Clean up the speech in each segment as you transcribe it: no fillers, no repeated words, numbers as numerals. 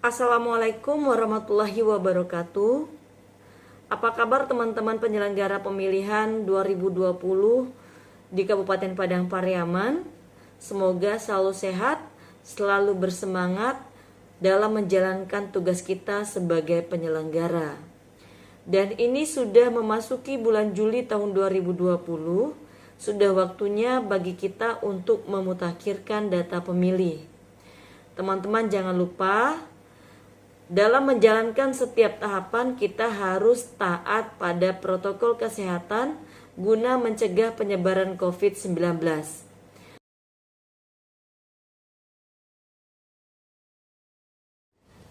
Assalamualaikum warahmatullahi wabarakatuh. Apa kabar teman-teman penyelenggara pemilihan 2020 di Kabupaten Padang Pariaman? Semoga selalu sehat, selalu bersemangat dalam menjalankan tugas kita sebagai penyelenggara. Dan ini sudah memasuki bulan Juli tahun 2020, sudah waktunya bagi kita untuk memutakhirkan data pemilih. Teman-teman jangan lupa, dalam menjalankan setiap tahapan kita harus taat pada protokol kesehatan guna mencegah penyebaran COVID-19.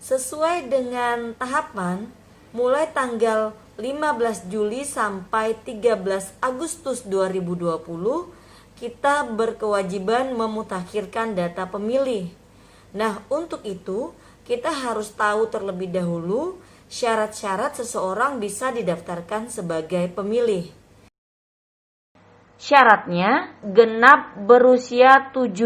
Sesuai dengan tahapan, mulai tanggal 15 Juli sampai 13 Agustus 2020, kita berkewajiban memutakhirkan data pemilih. Nah, untuk itu, kita harus tahu terlebih dahulu syarat-syarat seseorang bisa didaftarkan sebagai pemilih. Syaratnya, genap berusia 17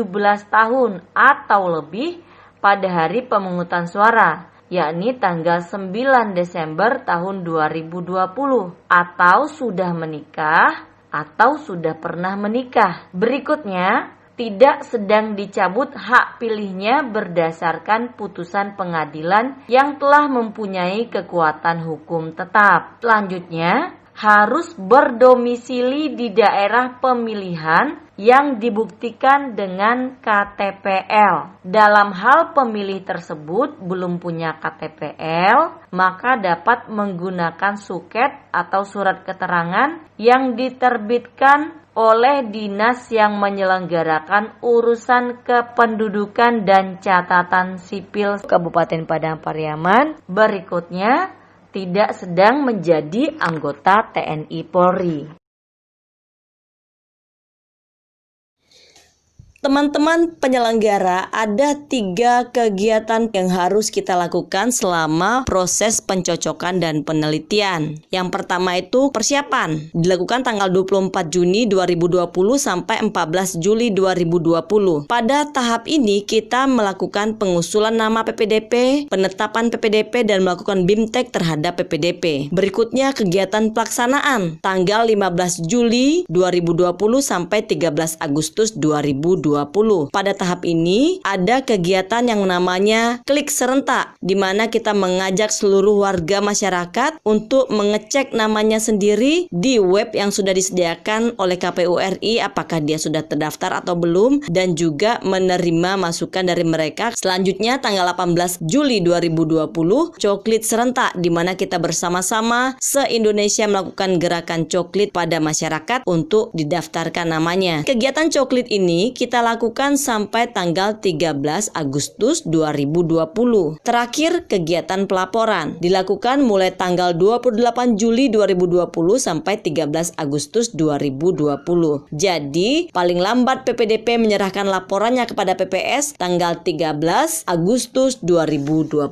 tahun atau lebih pada hari pemungutan suara, yakni tanggal 9 Desember tahun 2020, atau sudah menikah atau sudah pernah menikah. Berikutnya, tidak sedang dicabut hak pilihnya berdasarkan putusan pengadilan yang telah mempunyai kekuatan hukum tetap. Selanjutnya, harus berdomisili di daerah pemilihan yang dibuktikan dengan KTPL. Dalam hal pemilih tersebut belum punya KTPL, maka dapat menggunakan suket atau surat keterangan yang diterbitkan oleh dinas yang menyelenggarakan urusan kependudukan dan catatan sipil Kabupaten Padang Pariaman. Berikutnya, tidak sedang menjadi anggota TNI Polri. Teman-teman penyelenggara, ada 3 kegiatan yang harus kita lakukan selama proses pencocokan dan penelitian. Yang pertama itu persiapan, dilakukan tanggal 24 Juni 2020 sampai 14 Juli 2020. Pada tahap ini kita melakukan pengusulan nama PPDP, penetapan PPDP, dan melakukan BIMTEK terhadap PPDP. Berikutnya kegiatan pelaksanaan, tanggal 15 Juli 2020 sampai 13 Agustus 2020. Pada tahap ini ada kegiatan yang namanya klik serentak, di mana kita mengajak seluruh warga masyarakat untuk mengecek namanya sendiri di web yang sudah disediakan oleh KPU RI, apakah dia sudah terdaftar atau belum, dan juga menerima masukan dari mereka. Selanjutnya tanggal 18 Juli 2020 coklit serentak, di mana kita bersama-sama se-Indonesia melakukan gerakan coklit pada masyarakat untuk didaftarkan namanya. Kegiatan coklit ini kita lakukan sampai tanggal 13 Agustus 2020. Terakhir, kegiatan pelaporan dilakukan mulai tanggal 28 Juli 2020 sampai 13 Agustus 2020. Jadi, paling lambat PPDP menyerahkan laporannya kepada PPS tanggal 13 Agustus 2020.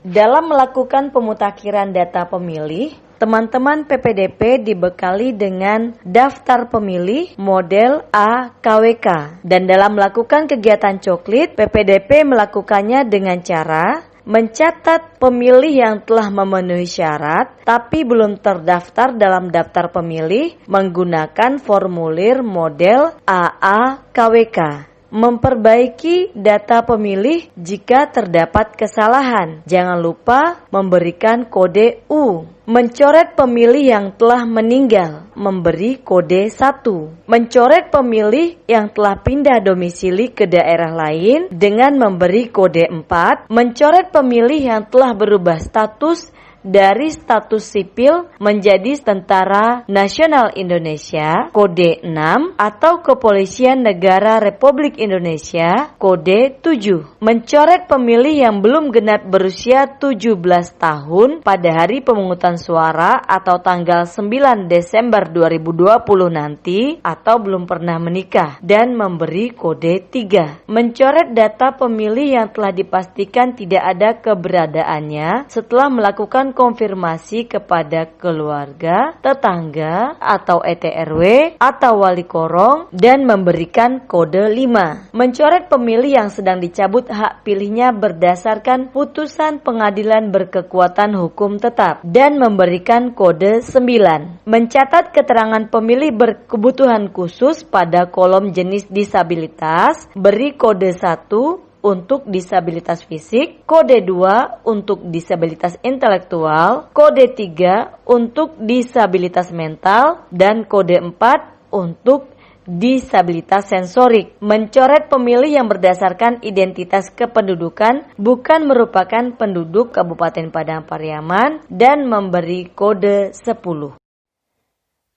Dalam melakukan pemutakhiran data pemilih, teman-teman PPDP dibekali dengan daftar pemilih model AKWK. Dan dalam melakukan kegiatan coklit, PPDP melakukannya dengan cara mencatat pemilih yang telah memenuhi syarat tapi belum terdaftar dalam daftar pemilih menggunakan formulir model AAKWK. Memperbaiki data pemilih jika terdapat kesalahan. Jangan lupa memberikan kode U. Mencoret pemilih yang telah meninggal, memberi kode 1. Mencoret pemilih yang telah pindah domisili ke daerah lain dengan memberi kode 4. Mencoret pemilih yang telah berubah status dari status sipil menjadi Tentara Nasional Indonesia, kode 6, atau Kepolisian Negara Republik Indonesia, kode 7. Mencoret pemilih yang belum genap berusia 17 tahun pada hari pemungutan suara atau tanggal 9 Desember 2020 nanti, atau belum pernah menikah, dan memberi kode 3. Mencoret data pemilih yang telah dipastikan tidak ada keberadaannya setelah melakukan mengkonfirmasi kepada keluarga, tetangga, atau RT/RW, atau wali korong, dan memberikan kode 5. Mencoret pemilih yang sedang dicabut hak pilihnya berdasarkan putusan pengadilan berkekuatan hukum tetap, dan memberikan kode 9. Mencatat keterangan pemilih berkebutuhan khusus pada kolom jenis disabilitas, beri kode 1 untuk disabilitas fisik, kode 2 untuk disabilitas intelektual, kode 3 untuk disabilitas mental, dan kode 4 untuk disabilitas sensorik. Mencoret pemilih yang berdasarkan identitas kependudukan bukan merupakan penduduk Kabupaten Padang Pariaman dan memberi kode 10.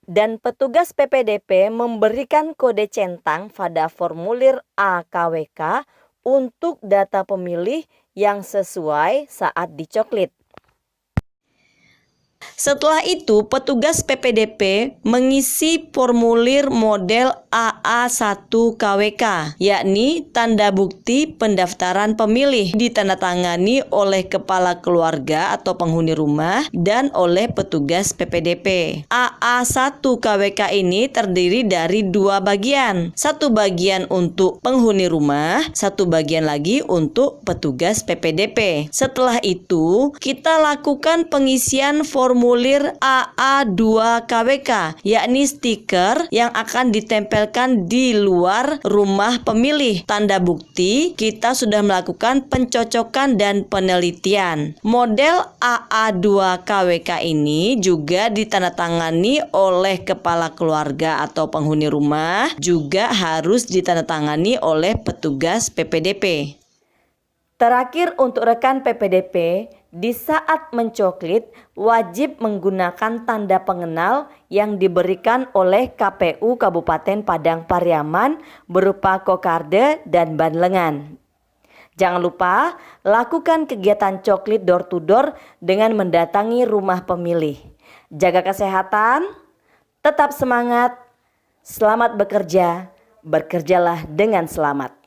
Dan petugas PPDP memberikan kode centang pada formulir AKWK untuk data pemilih yang sesuai saat dicoklit. Setelah itu, petugas PPDP mengisi formulir model AA1KWK, yakni tanda bukti pendaftaran pemilih, ditandatangani oleh kepala keluarga atau penghuni rumah dan oleh petugas PPDP. AA1KWK ini terdiri dari 2 bagian. Satu bagian untuk penghuni rumah, satu bagian lagi untuk petugas PPDP. Setelah itu, kita lakukan pengisian formulir AA2KWK, yakni stiker yang akan ditempelkan di luar rumah pemilih. Tanda bukti kita sudah melakukan pencocokan dan penelitian. Model AA2KWK ini juga ditandatangani oleh kepala keluarga atau penghuni rumah, juga harus ditandatangani oleh petugas PPDP. Terakhir, untuk rekan PPDP, di saat mencoklit wajib menggunakan tanda pengenal yang diberikan oleh KPU Kabupaten Padang Pariaman berupa kokarde dan ban lengan. Jangan lupa lakukan kegiatan coklit door to door dengan mendatangi rumah pemilih. Jaga kesehatan, tetap semangat, selamat bekerja, bekerjalah dengan selamat.